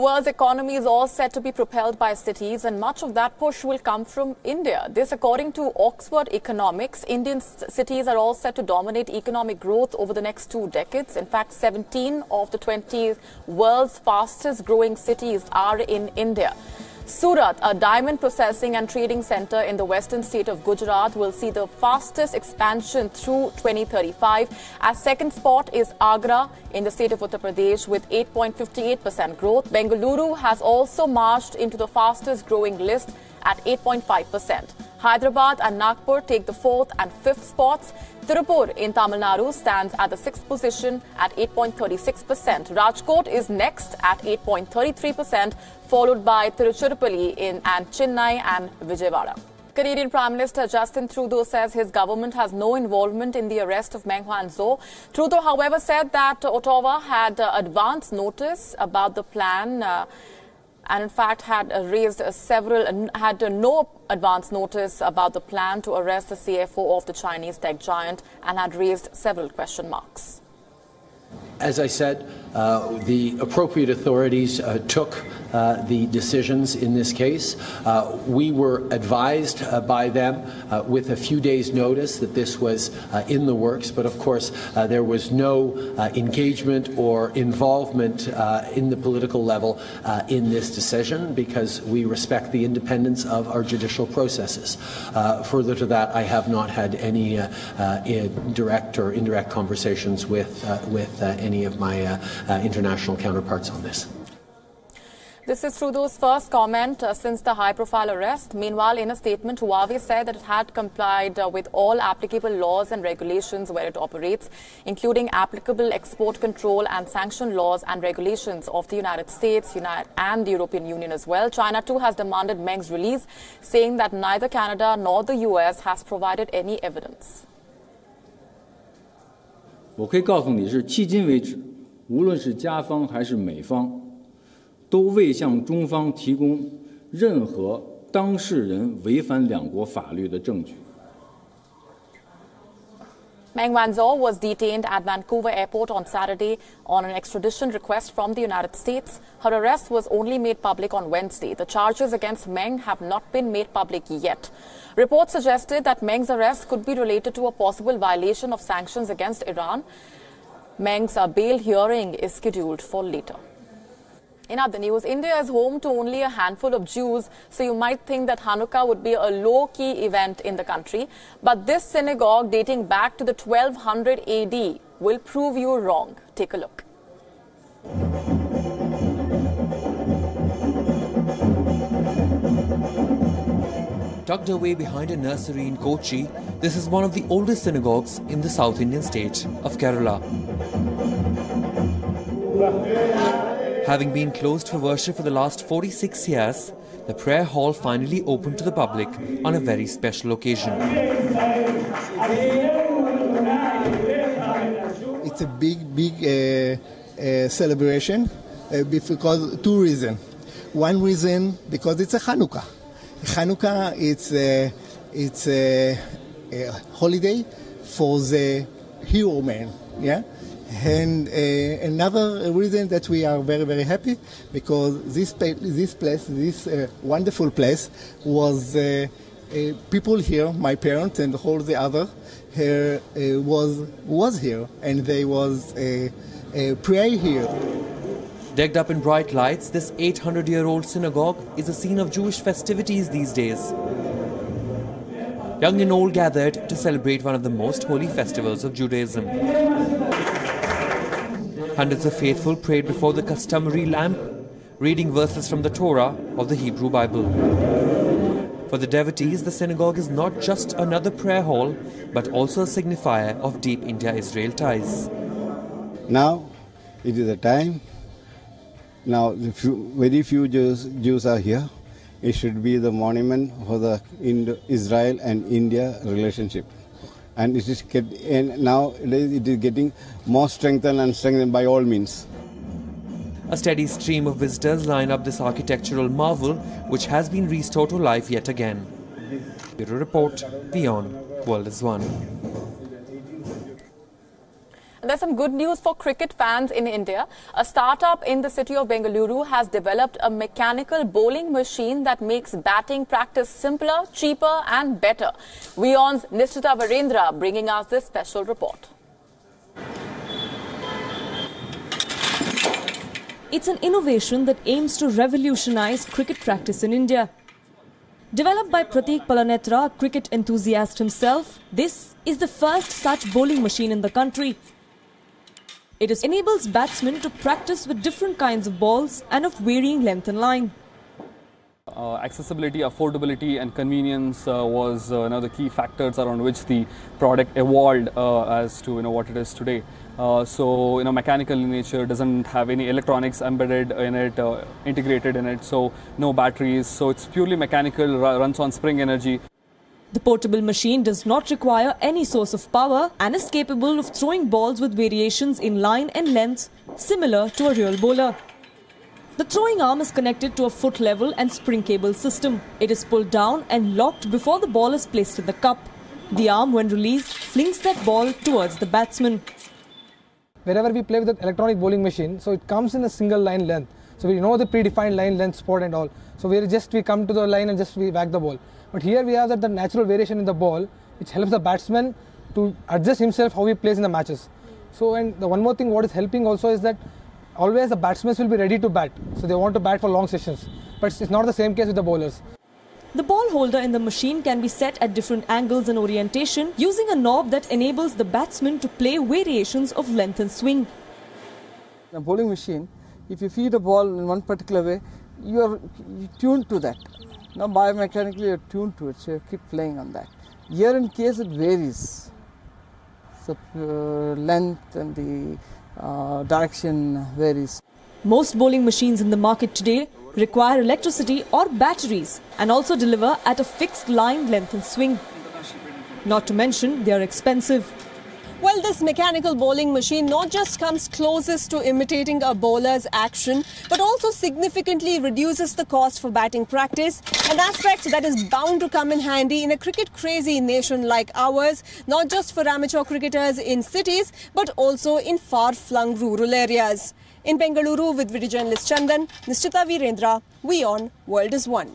world's economy is all set to be propelled by cities, and much of that push will come from India. This, according to Oxford Economics. Indian cities are all set to dominate economic growth over the next 2 decades. In fact, 17 of the 20 world's fastest growing cities are in India. Surat, a diamond processing and trading center in the western state of Gujarat, will see the fastest expansion through 2035. As second spot is Agra in the state of Uttar Pradesh with 8.58% growth. Bengaluru has also marched into the fastest growing list at 8.5%. Hyderabad and Nagpur take the 4th and 5th spots. Tirupur in Tamil Nadu stands at the 6th position at 8.36%. Rajkot is next at 8.33%, followed by Tiruchirappalli and Chennai and Vijayawada. Canadian Prime Minister Justin Trudeau says his government has no involvement in the arrest of Meng Wanzhou. Trudeau, however, said that Ottawa had advance notice about the plan and in fact had no advance notice about the plan to arrest the CFO of the Chinese tech giant and had raised several question marks. As I said, the appropriate authorities took the decisions in this case. We were advised by them with a few days' notice that this was in the works, but of course there was no engagement or involvement in the political level in this decision because we respect the independence of our judicial processes. Further to that, I have not had any direct or indirect conversations with any of my international counterparts on this. This is Trudeau's first comment since the high-profile arrest. Meanwhile, in a statement, Huawei said that it had complied with all applicable laws and regulations where it operates, including applicable export control and sanction laws and regulations of the United States and the European Union as well. China, too, has demanded Meng's release, saying that neither Canada nor the US has provided any evidence. 我可以告诉你是迄今为止，无论是加方还是美方，都未向中方提供任何当事人违反两国法律的证据。 Meng Wanzhou was detained at Vancouver Airport on Saturday on an extradition request from the United States. Her arrest was only made public on Wednesday. The charges against Meng have not been made public yet. Reports suggested that Meng's arrest could be related to a possible violation of sanctions against Iran. Meng's bail hearing is scheduled for later. In other news, India is home to only a handful of Jews, so you might think that Hanukkah would be a low-key event in the country. But this synagogue, dating back to the 1200 AD, will prove you wrong. Take a look. Tucked away behind a nursery in Kochi, this is one of the oldest synagogues in the South Indian state of Kerala. Having been closed for worship for the last 46 years, the prayer hall finally opened to the public on a very special occasion. It's a big celebration because 2 reasons. One reason, because it's a Hanukkah. Hanukkah, it's a holiday for the hero man, yeah? And another reason that we are very, very happy because this wonderful place was people here, my parents and all the other here was here, and they was pray here. Decked up in bright lights, this 800-year-old synagogue is a scene of Jewish festivities these days. Young and old gathered to celebrate one of the most holy festivals of Judaism. Hundreds of faithful prayed before the customary lamp, reading verses from the Torah of the Hebrew Bible. For the devotees, the synagogue is not just another prayer hall, but also a signifier of deep India-Israel ties. Now, it is a time. Now, very few Jews are here. It should be the monument for the Israel and India relationship. And now it is getting more strengthened and strengthened by all means. A steady stream of visitors line up this architectural marvel, which has been restored to life yet again. Bureau Report, WION, World is One. there's some good news for cricket fans in India. A startup in the city of Bengaluru has developed a mechanical bowling machine that makes batting practice simpler, cheaper and better. WION's Nishtita Virendra bringing us this special report. It's an innovation that aims to revolutionize cricket practice in India. Developed by Pratik Palanetra, a cricket enthusiast himself, this is the first such bowling machine in the country. It enables batsmen to practice with different kinds of balls and of varying length and line. Accessibility, affordability and convenience was the key factors around which the product evolved as to what it is today. So mechanical in nature, doesn't have any electronics embedded in it, integrated in it, so no batteries, so it's purely mechanical, runs on spring energy. The portable machine does not require any source of power and is capable of throwing balls with variations in line and length similar to a real bowler. The throwing arm is connected to a foot level and spring cable system. It is pulled down and locked before the ball is placed in the cup. The arm, when released, flings that ball towards the batsman. Wherever we play with the electronic bowling machine, so it comes in a single line length. So we know the predefined line length spot and all. So we come to the line and we whack the ball. But here we have the natural variation in the ball, which helps the batsman to adjust himself how he plays in the matches. So and the one more thing what is helping also is that always the batsmen will be ready to bat. So they want to bat for long sessions. But it's not the same case with the bowlers. The ball holder in the machine can be set at different angles and orientation using a knob that enables the batsman to play variations of length and swing. In a bowling machine, if you feed a ball in one particular way, you're tuned to that. Now biomechanically you're tuned to it, so you keep playing on that. Here in case it varies. So length and the direction varies. Most bowling machines in the market today require electricity or batteries and also deliver at a fixed line length and swing. Not to mention, they are expensive. Well, this mechanical bowling machine not just comes closest to imitating a bowler's action, but also significantly reduces the cost for batting practice, an aspect that is bound to come in handy in a cricket-crazy nation like ours, not just for amateur cricketers in cities, but also in far-flung rural areas. In Bengaluru with video journalist Chandan, Nishtita Virendra, WION, World is One.